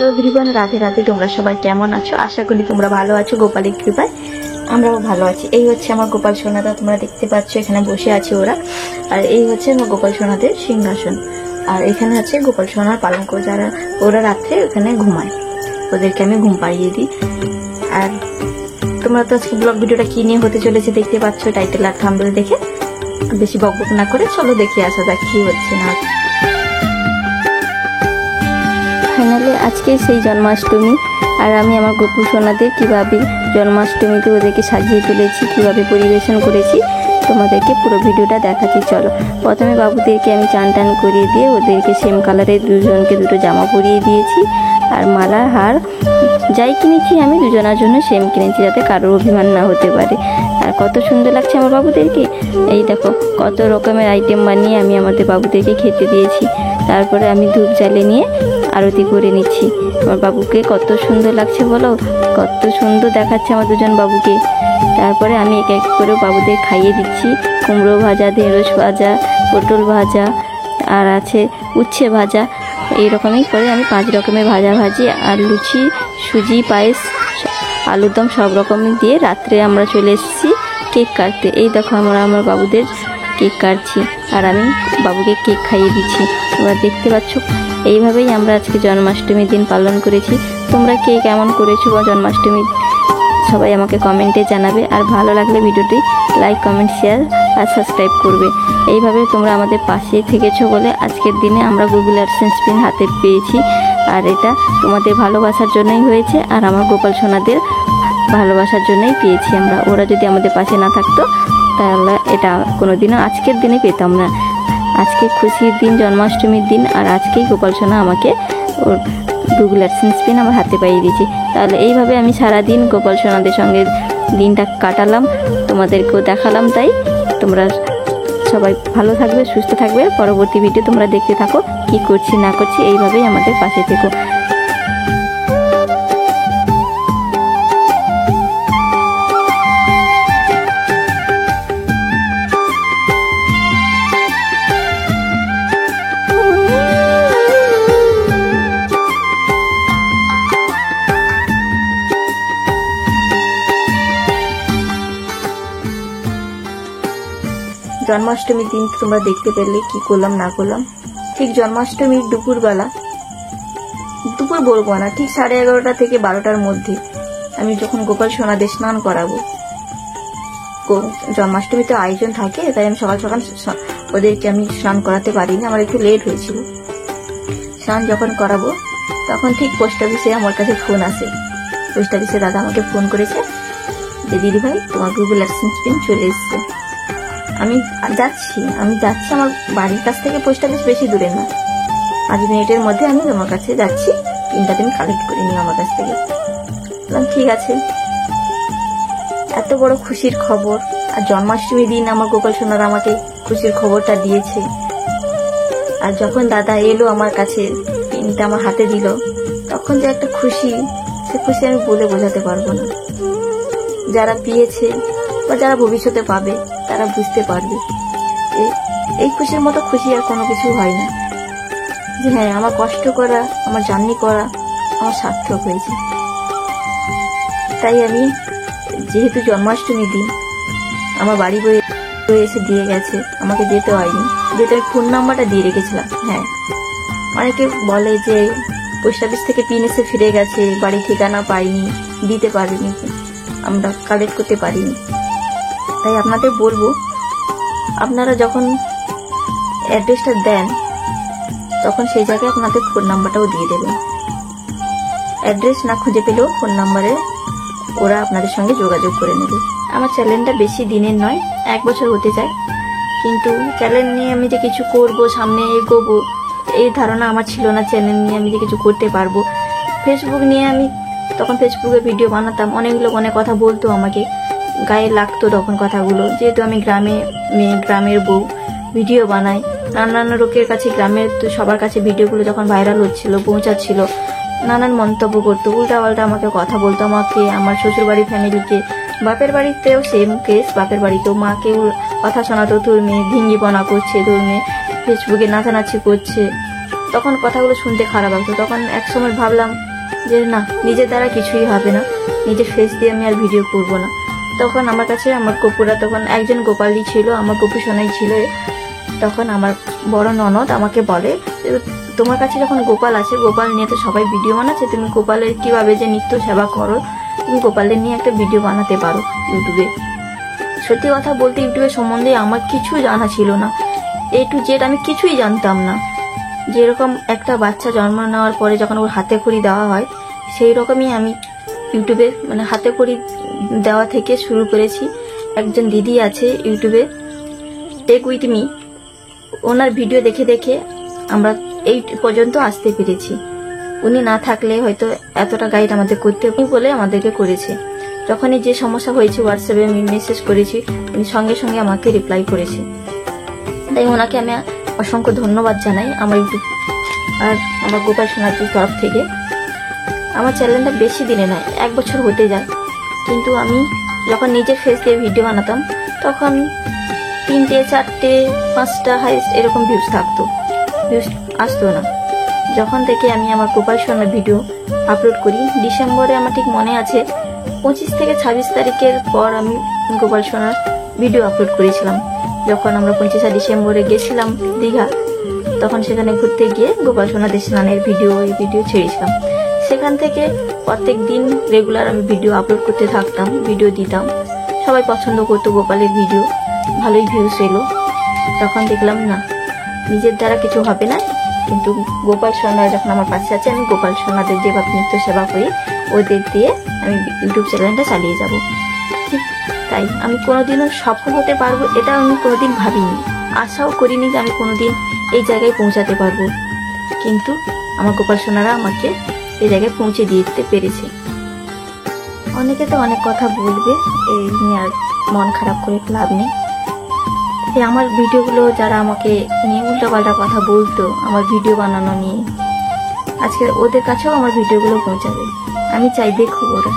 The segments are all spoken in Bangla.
Hello everyone, Radhe Radhe. তোমরা সবাই কেমন আছো? আশা করি তোমরা ভালো আছো। গোপালের কৃপায় আমরাও ভালো আছি। এই হচ্ছে আমার গোপাল সোনাদা, তোমরা দেখতে পাচ্ছ এখানে বসে আছে ওরা। আর এই হচ্ছে আমার গোপাল সোনাদের সিংহাসন। আর এখানে আছে গোপাল সোনার পালঙ্ক, যারা ওরা রাত্রে ওখানে ঘুমায়, ওদেরকে আমি ঘুম পাড়িয়ে দিই। আর তোমরা তো আজকে ব্লগ ভিডিওটা কি নিয়ে হতে চলেছে দেখতে পাচ্ছ টাইটেল আর থাম্বনেল দেখে। বেশি বকবক না করে চলো দেখে আসা যাক কি হচ্ছে না। ফাইনালি আজকে সেই জন্মাষ্টমী, আর আমি আমার গোপু সোনাদের কীভাবে জন্মাষ্টমীতে ওদেরকে সাজিয়ে তুলেছি, কীভাবে পরিবেশন করেছি তোমাদেরকে পুরো ভিডিওটা দেখাচ্ছি। চলো, প্রথমে বাবুদেরকে আমি চান টান করিয়ে দিয়ে ওদেরকে সেম কালারের দুজনকে দুটো জামা পরিয়ে দিয়েছি। আর মালা হার যাই কিনেছি আমি দুজনের জন্য সেম কিনেছি, যাতে কারোর অভিমান না হতে পারে। আর কত সুন্দর লাগছে আমার বাবুদেরকে। এই দেখো কত রকমের আইটেম বানিয়ে আমি আমাদের বাবুদেরকে খেতে দিয়েছি। তারপরে আমি ধূপ জ্বালিয়ে নিয়ে আরতি করে নিচ্ছি। আমার বাবুকে কত সুন্দর লাগছে বলো, কত সুন্দর দেখাচ্ছে আমার দুজন বাবুকে। তারপরে আমি এক এক করে বাবুদের খাইয়ে দিচ্ছি। কুমড়ো ভাজা, ঢেঁড়স ভাজা, পটল ভাজা, আর আছে উচ্ছে ভাজা। এইরকমই করে আমি 5 রকমের ভাজা ভাজি আর লুচি, সুজি, পায়েস, আলুর দম সব রকমই দিয়ে রাত্রে আমরা চলে এসেছি কেক কাটতে। এই দেখো আমরা আমার বাবুদের কেক কাটছি আর আমি বাবুকে কেক খাইয়ে দিচ্ছি। তোমরা দেখতে পাচ্ছ এইভাবেই আমরা আজকে জন্মাষ্টমীর দিন পালন করেছি। তোমরা কে কেমন করেছো বা জন্মাষ্টমী সবাই আমাকে কমেন্টে জানাবে। আর ভালো লাগলে ভিডিওটি লাইক, কমেন্ট, শেয়ার আর সাবস্ক্রাইব করবে। এইভাবে তোমরা আমাদের পাশে থেকেছো বলে আজকের দিনে আমরা গুগল অ্যাডসেন্স পিন হাতে পেয়েছি। আর এটা তোমাদের ভালোবাসার জন্যই হয়েছে, আর আমার গোপাল সোনাদের ভালোবাসার জন্যই পেয়েছি আমরা। ওরা যদি আমাদের পাশে না থাকতো তাহলে এটা কোনোদিনও আজকের দিনে পেতাম না। আজকে খুশির দিন, জন্মাষ্টমীর দিন, আর আজকেই গোপাল সোনা আমাকে ওর গুগল অ্যাডসেন্স পিন আমার হাতে পাইয়ে দিয়েছি। তাহলে এইভাবে আমি সারাদিন গোপাল সোনাদের সঙ্গে দিনটা কাটালাম, তোমাদেরকেও দেখালাম। তাই তোমরা সবাই ভালো থাকবে, সুস্থ থাকবে। পরবর্তী ভিডিও তোমরা দেখতে থাকো কি করছি না করছি। এইভাবেই আমাদের পাশে থেকো। জন্মাষ্টমীর দিন তোমরা দেখতে পেলে কি করলাম না করলাম। ঠিক জন্মাষ্টমীর দুপুরবেলা, দুপুর বলবো না, ঠিক 11:30 থেকে 12টার মধ্যে আমি যখন গোপাল সোনাদের স্নান করাবো, জন্মাষ্টমীতে আয়োজন থাকে তাই আমি সকাল সকাল ওদেরকে আমি স্নান করাতে পারিনি, আমার একটু লেট হয়েছিল। স্নান যখন করাবো তখন ঠিক পোস্ট অফিসে আমার কাছে ফোন আসে। পোস্ট অফিসে দাদা আমাকে ফোন করেছে যে দিদি ভাই তোমার গুগল অ্যাডসেন্স পিন চলে এসছে। আমি যাচ্ছি আমার বাড়ির কাছ থেকে পোস্ট অফিস বেশি দূরে না, 5 মিনিটের মধ্যে আমি তোমার কাছে যাচ্ছি, পিনটা তুমি কালেক্ট করে নিও আমার কাছ থেকে। বললাম ঠিক আছে। এত বড় খুশির খবর, আর জন্মাষ্টমীর দিন আমার গোপাল সোনারা আমাকে খুশির খবরটা দিয়েছে। আর যখন দাদা এলো আমার কাছে, পিনটা আমার হাতে দিল, তখন যে একটা খুশি, সে খুশি আমি বলে বোঝাতে পারবো না। যারা পেয়েছে বা যারা ভবিষ্যতে পাবে তারা বুঝতে পারবে এই খুশির মতো খুশি আর কোনো কিছু হয় না। যে হ্যাঁ, আমার কষ্ট করা, আমার জার্নি করা আমার সার্থক হয়েছে। তাই আমি, যেহেতু জন্মাষ্টমীর দিন আমার বাড়ি বয়ে এসে দিয়ে গেছে, আমাকে যেতে হয়নি, যেহেতু আমি ফোন নাম্বারটা দিয়ে রেখেছিলাম। হ্যাঁ, অনেকে বলে যে পোস্ট অফিস থেকে পিন এসে ফিরে গেছে, বাড়ি ঠিকানা পাইনি, দিতে পারিনি, আমরা কালেক্ট করতে পারিনি। তাই আপনাদের বলবো, আপনারা যখন অ্যাড্রেসটা দেন তখন সেই জায়গায় আপনাদের ফোন নাম্বারটাও দিয়ে দেবেন। অ্যাড্রেস না খুঁজে পেলেও ফোন নাম্বারে ওরা আপনাদের সঙ্গে যোগাযোগ করে নেবে। আমার চ্যানেলটা বেশি দিনের নয়, 1 বছর হতে যায়, কিন্তু চ্যানেল নিয়ে আমি যে কিছু করবো, সামনে এগোবো, এই ধারণা আমার ছিল না। চ্যানেল নিয়ে আমি যে কিছু করতে পারবো। ফেসবুক নিয়ে আমি তখন ফেসবুকে ভিডিও বানাতাম, অনেক লোক অনেক কথা বলতো, আমাকে গায়ে লাগতো তখন কথাগুলো। যেহেতু আমি গ্রামের বউ, ভিডিও বানাই, নানান লোকের কাছে, গ্রামের তো সবার কাছে ভিডিওগুলো যখন ভাইরাল হচ্ছিল, পৌঁছাচ্ছিল, নানান মন্তব্য করতো, উল্টাপাল্টা আমাকে কথা বলতো, আমাকে, আমার শ্বশুর বাড়ির ফ্যামিলিকে, বাপের বাড়িতেও সেম কেস। বাপের বাড়িতেও মাকেও কথা শোনাতো, তোর মেয়ে ভিঙ্গিপনা করছে, তোর মেয়ে ফেসবুকে নাচানাচি করছে। তখন কথাগুলো শুনতে খারাপ লাগতো। তখন এক সময় ভাবলাম যে না, নিজের দ্বারা কিছুই হবে না, নিজের ফেস দিয়ে আমি আর ভিডিও করবো না। তখন আমার কাছে আমার গপুরা, তখন একজন গোপালই ছিল, আমার গপু সোনাই ছিল। তখন আমার বড় ননদ আমাকে বলে, তোমার কাছে যখন গোপাল আছে, গোপাল নিয়ে তো সবাই ভিডিও বানাচ্ছে, তুমি গোপালের কিভাবে যে নিত্য সেবা করো, তুমি গোপালের নিয়ে একটা ভিডিও বানাতে পারো ইউটিউবে। সত্যি কথা বলতে ইউটিউবের সম্বন্ধে আমার কিছু জানা ছিল না, A to Z আমি কিছুই জানতাম না। যেরকম একটা বাচ্চা জন্ম নেওয়ার পরে যখন ওর হাতে খড়ি দেওয়া হয়, সেই রকমই আমি ইউটিউবে মানে হাতে খড়ি দেওয়া থেকে শুরু করেছি। একজন দিদি আছে ইউটিউবে, টেক উইথ মি, ওনার ভিডিও দেখে দেখে আমরা এই পর্যন্ত আসতে পেরেছি। উনি না থাকলে হয়তো এতটা গাইড আমাদের করতে বলে আমাদেরকে করেছে। যখনই যে সমস্যা হয়েছে হোয়াটসঅ্যাপে আমি মেসেজ করেছি, উনি সঙ্গে সঙ্গে আমাকে রিপ্লাই করেছে। তাই ওনাকে আমি অসংখ্য ধন্যবাদ জানাই আমার ইউটিউব আর আমার গোপাল সোনাটির তরফ থেকে। আমার চ্যানেলটা বেশি দিনে নয়, 1 বছর হতে যায়, কিন্তু আমি যখন নিজের ফেস দিয়ে ভিডিও বানাতাম তখন 3টে 4টে 5টা হাইস্ট এরকম ভিউজ থাকতো, ভিউজ আসতো না। যখন থেকে আমি আমার গোপাল সোনার ভিডিও আপলোড করি, ডিসেম্বরে আমার ঠিক মনে আছে 25 থেকে 26 তারিখের পর আমি গোপাল সোনার ভিডিও আপলোড করেছিলাম। যখন আমরা 25 ডিসেম্বরে গেছিলাম দীঘা, তখন সেখানে ঘুরতে গিয়ে গোপাল সোনাদের স্নানের ভিডিও ছেড়েছিলাম। সেখান থেকে প্রত্যেক দিন রেগুলার আমি ভিডিও আপলোড করতে থাকতাম, ভিডিও দিতাম। সবাই পছন্দ করতো গোপালের ভিডিও, ভালোই ভিউজ এলো। তখন দেখলাম না, নিজের দ্বারা কিছু হবে না, কিন্তু গোপাল সোনা যখন আমার পাশে আছে, আমি গোপাল সোনাদের যেভাবে নিত্য সেবা করি ওদের দিয়ে আমি ইউটিউব চ্যানেলটা চালিয়ে যাব। ঠিক তাই আমি কোনোদিনও সফল হতে পারবো এটা আমি কোনোদিন ভাবিনি, আশাও করিনি যে আমি কোনোদিন এই জায়গায় পৌঁছাতে পারবো। কিন্তু আমার গোপাল সোনারা আমাকে এই জায়গায় পৌঁছে দিতে পেরেছে। অনেকে তো অনেক কথা বলবে, এই নিয়ে আর মন খারাপ করে লাভ নেই। আমার ভিডিওগুলো যারা আমাকে নিয়ে উল্টোপাল্টা কথা বলতো আমার ভিডিও বানানো নিয়ে, আজকে ওদের কাছেও আমার ভিডিওগুলো পৌঁছাবে। আমি চাই দেখুক ওরা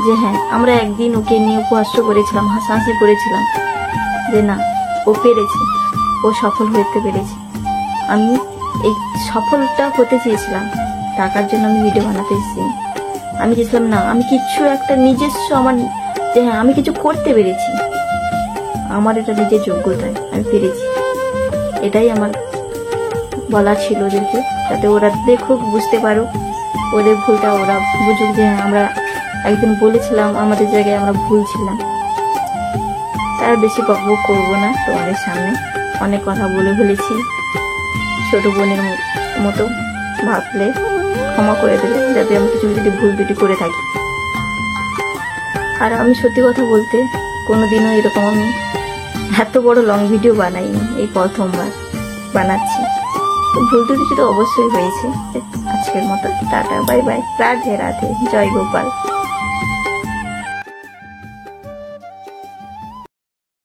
যে হ্যাঁ, আমরা একদিন ওকে নিয়ে উপহাস করেছিলাম, হাসাহাসি করেছিলাম, যে না, ও পেরেছে, ও সফল হতে পেরেছে। আমি এই সফলটা হতে চেয়েছিলাম, টাকার জন্য আমি ভিডিও বানাতে চেয়েছিলাম। আমি চেয়েছিলাম না, আমি কিছু একটা নিজস্ব আমার, যে হ্যাঁ আমি কিছু করতে পেরেছি, আমার এটা নিজের যোগ্যতায় আমি পেরেছি। এটাই আমার বলা ছিল ওদেরকে, যাতে ওরা দেখুক, বুঝতে পারুক, ওদের ভুলটা ওরা বুঝুক, যে হ্যাঁ আমরা একদিন বলেছিলাম আমাদের জায়গায় আমরা ভুল ছিলাম। তার বেশি বকবক করবো না তোমাদের সামনে, অনেক কথা বলে ফেলেছি। ছোট বোনের মতো ভাবলে ক্ষমা করে দেবে, যাতে আমি কিছু যদি ভুল ত্রুটি করে থাকি। আর আমি সত্যি কথা বলতে কোনোদিনও এরকম আমি এত বড় লং ভিডিও বানাইনি, এই প্রথমবার বানাচ্ছি। তো ভুল ত্রুটি তো অবশ্যই হয়েছে। আজকের মতো tata, bye bye, Radhe Radhe, জয় গোপাল।